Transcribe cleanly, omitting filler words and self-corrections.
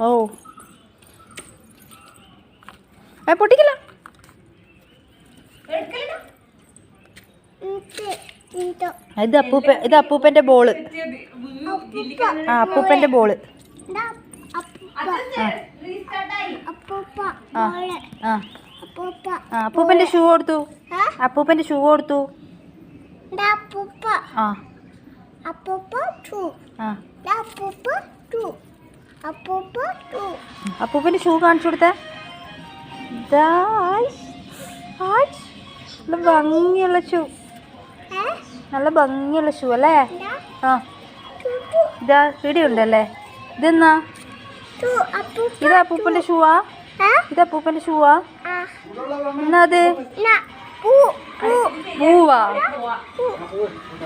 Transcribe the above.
ഓ പൊട്ടിക്കില്ല. ഇത് അപ്പൂപ്പന്റെ ബോള്. അപ്പൂപ്പന്റെ ബോള്. അപ്പൂപ്പന്റെ ഷൂ കൊടുത്തു. അപ്പൂപ്പന്റെ ഷൂ കൊടുത്തു. അപ്പൂപ്പന്റെ ഷൂ കാണിച്ചു കൊടുത്തേ. നല്ല ഭംഗിയുള്ള ഷൂ. നല്ല ഭംഗിയുള്ള ഷൂ അല്ലേ? ഇതാ ഇടിയുണ്ടല്ലേ. ഇതെന്നാ? ഇത് അപ്പൂപ്പന്റെ ഷൂവാ? ഇത് അപ്പൂപ്പന്റെ ഷൂവാ? എന്നാ അത് പൂവാ?